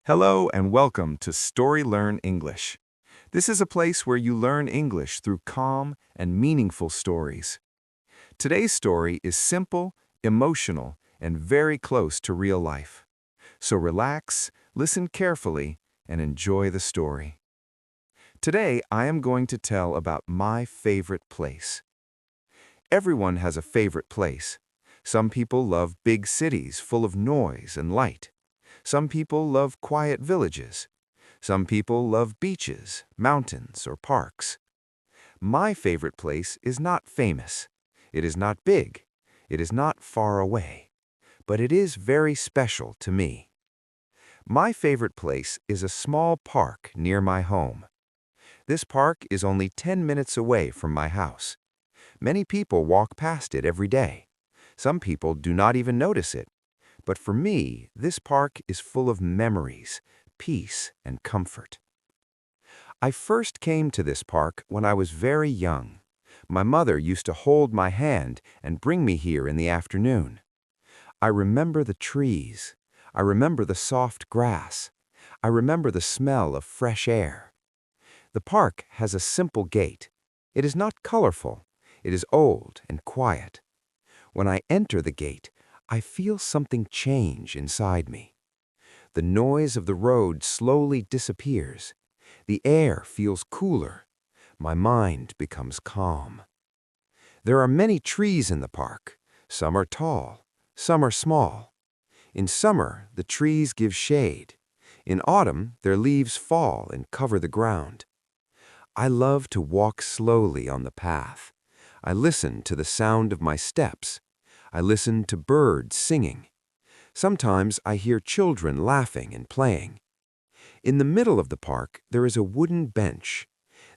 Hello and welcome to StoryLearn English. This is a place where you learn English through calm and meaningful stories. Today's story is simple, emotional, and very close to real life. So relax, listen carefully, and enjoy the story. Today, I am going to tell about my favorite place. Everyone has a favorite place. Some people love big cities full of noise and light. Some people love quiet villages. Some people love beaches, mountains, or parks. My favorite place is not famous. It is not big. It is not far away. But it is very special to me. My favorite place is a small park near my home. This park is only 10 minutes away from my house. Many people walk past it every day. Some people do not even notice it. But for me, this park is full of memories, peace, and comfort. I first came to this park when I was very young. My mother used to hold my hand and bring me here in the afternoon. I remember the trees. I remember the soft grass. I remember the smell of fresh air. The park has a simple gate. It is not colorful. It is old and quiet. When I enter the gate, I feel something change inside me. The noise of the road slowly disappears. The air feels cooler. My mind becomes calm. There are many trees in the park. Some are tall, some are small. In summer, the trees give shade. In autumn, their leaves fall and cover the ground. I love to walk slowly on the path. I listen to the sound of my steps. I listen to birds singing. Sometimes I hear children laughing and playing. In the middle of the park, there is a wooden bench.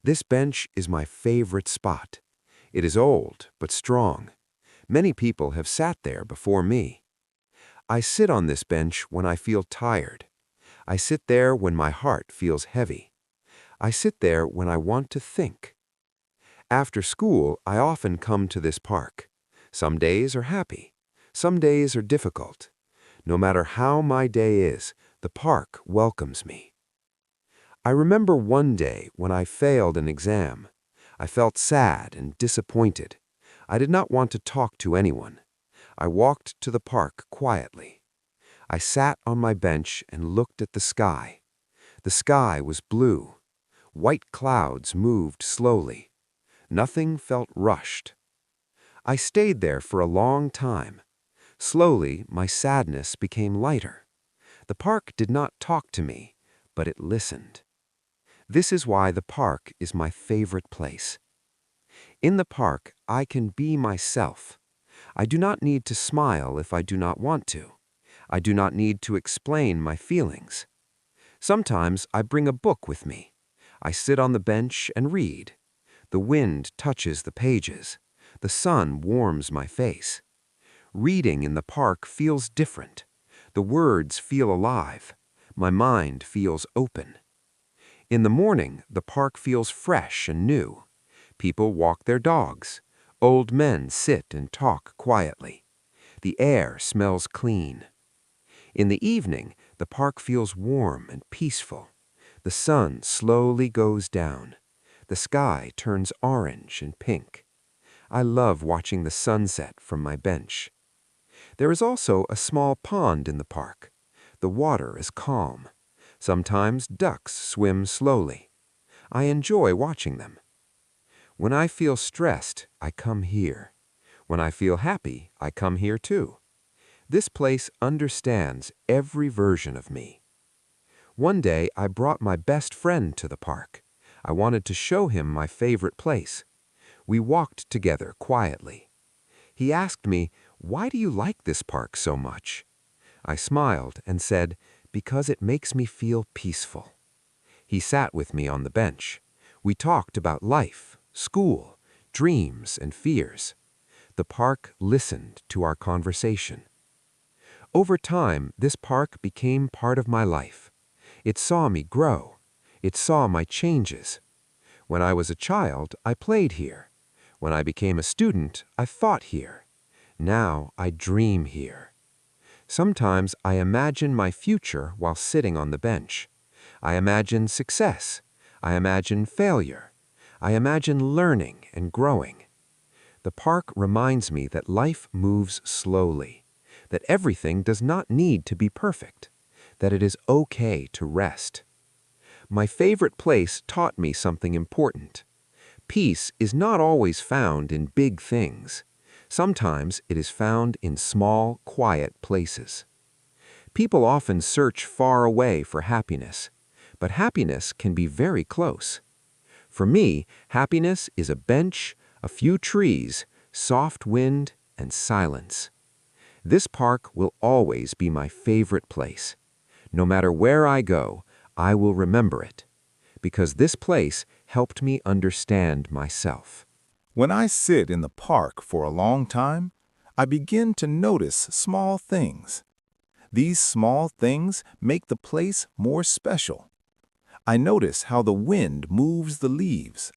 This bench is my favorite spot. It is old but strong. Many people have sat there before me. I sit on this bench when I feel tired. I sit there when my heart feels heavy. I sit there when I want to think. After school, I often come to this park. Some days are happy. Some days are difficult. No matter how my day is, the park welcomes me. I remember one day when I failed an exam. I felt sad and disappointed. I did not want to talk to anyone. I walked to the park quietly. I sat on my bench and looked at the sky. The sky was blue. White clouds moved slowly. Nothing felt rushed. I stayed there for a long time. Slowly, my sadness became lighter. The park did not talk to me, but it listened. This is why the park is my favorite place. In the park, I can be myself. I do not need to smile if I do not want to. I do not need to explain my feelings. Sometimes I bring a book with me. I sit on the bench and read. The wind touches the pages. The sun warms my face. Reading in the park feels different. The words feel alive. My mind feels open. In the morning, the park feels fresh and new. People walk their dogs. Old men sit and talk quietly. The air smells clean. In the evening, the park feels warm and peaceful. The sun slowly goes down. The sky turns orange and pink. I love watching the sunset from my bench. There is also a small pond in the park. The water is calm. Sometimes ducks swim slowly. I enjoy watching them. When I feel stressed, I come here. When I feel happy, I come here too. This place understands every version of me. One day, I brought my best friend to the park. I wanted to show him my favorite place. We walked together quietly. He asked me, "Why do you like this park so much?" I smiled and said, "Because it makes me feel peaceful." He sat with me on the bench. We talked about life, school, dreams, and fears. The park listened to our conversation. Over time, this park became part of my life. It saw me grow. It saw my changes. When I was a child, I played here. When I became a student, I thought here. Now I dream here. Sometimes I imagine my future while sitting on the bench. I imagine success. I imagine failure. I imagine learning and growing. The park reminds me that life moves slowly, that everything does not need to be perfect, that it is okay to rest. My favorite place taught me something important. Peace is not always found in big things. Sometimes it is found in small, quiet places. People often search far away for happiness, but happiness can be very close. For me, happiness is a bench, a few trees, soft wind, and silence. This park will always be my favorite place. No matter where I go, I will remember it, because this place helped me understand myself. When I sit in the park for a long time, I begin to notice small things. These small things make the place more special. I notice how the wind moves the leaves.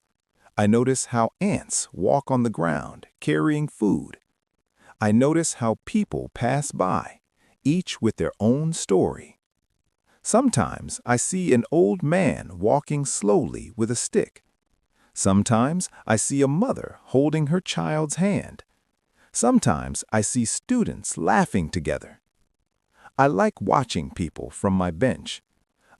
I notice how ants walk on the ground carrying food. I notice how people pass by, each with their own story. Sometimes I see an old man walking slowly with a stick. Sometimes I see a mother holding her child's hand. Sometimes I see students laughing together. I like watching people from my bench.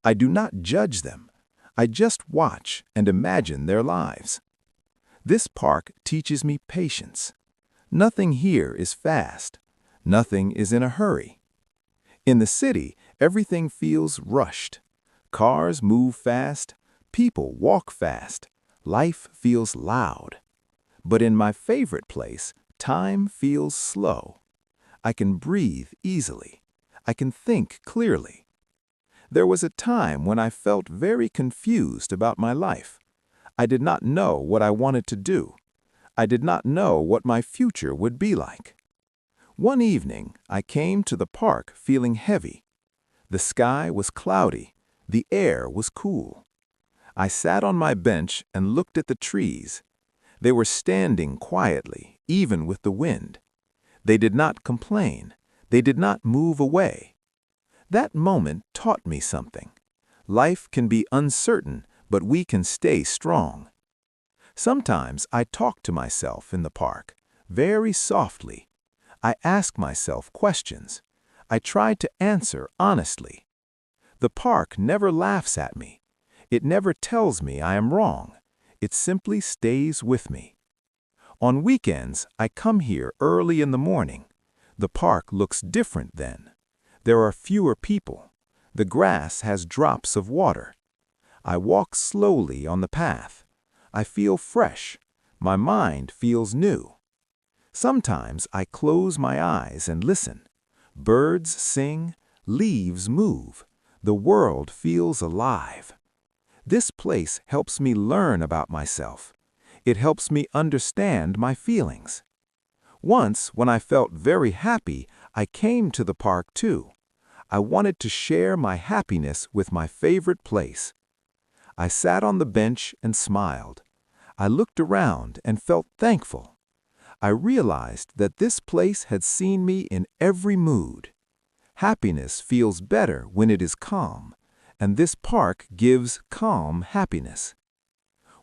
I do not judge them. I just watch and imagine their lives. This park teaches me patience. Nothing here is fast. Nothing is in a hurry. In the city, everything feels rushed. Cars move fast. People walk fast. Life feels loud. But in my favorite place, time feels slow. I can breathe easily. I can think clearly. There was a time when I felt very confused about my life. I did not know what I wanted to do. I did not know what my future would be like. One evening, I came to the park feeling heavy. The sky was cloudy. The air was cool. I sat on my bench and looked at the trees. They were standing quietly, even with the wind. They did not complain. They did not move away. That moment taught me something. Life can be uncertain, but we can stay strong. Sometimes I talk to myself in the park, very softly. I ask myself questions. I try to answer honestly. The park never laughs at me. It never tells me I am wrong. It simply stays with me. On weekends, I come here early in the morning. The park looks different then. There are fewer people. The grass has drops of water. I walk slowly on the path. I feel fresh. My mind feels new. Sometimes I close my eyes and listen. Birds sing, leaves move. The world feels alive. This place helps me learn about myself. It helps me understand my feelings. Once, when I felt very happy, I came to the park too. I wanted to share my happiness with my favorite place. I sat on the bench and smiled. I looked around and felt thankful. I realized that this place had seen me in every mood. Happiness feels better when it is calm, and this park gives calm happiness.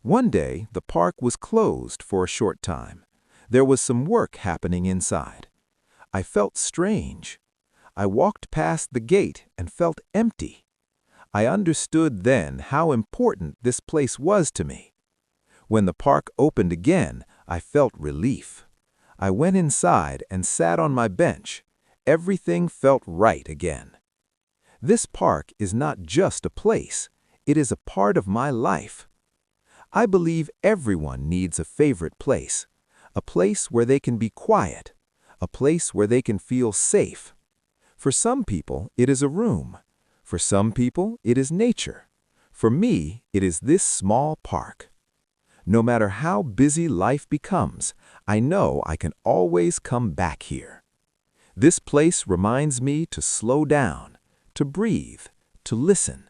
One day, the park was closed for a short time. There was some work happening inside. I felt strange. I walked past the gate and felt empty. I understood then how important this place was to me. When the park opened again, I felt relief. I went inside and sat on my bench. Everything felt right again. This park is not just a place. It is a part of my life. I believe everyone needs a favorite place, a place where they can be quiet, a place where they can feel safe. For some people, it is a room. For some people, it is nature. For me, it is this small park. No matter how busy life becomes, I know I can always come back here. This place reminds me to slow down, to breathe, to listen.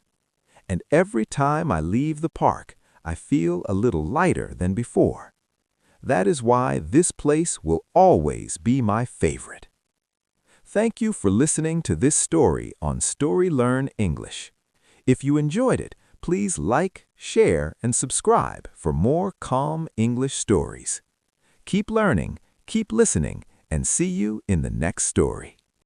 And every time I leave the park, I feel a little lighter than before. That is why this place will always be my favorite. Thank you for listening to this story on StoryLearn English. If you enjoyed it, please like, share, and subscribe for more calm English stories. Keep learning, keep listening, and see you in the next story.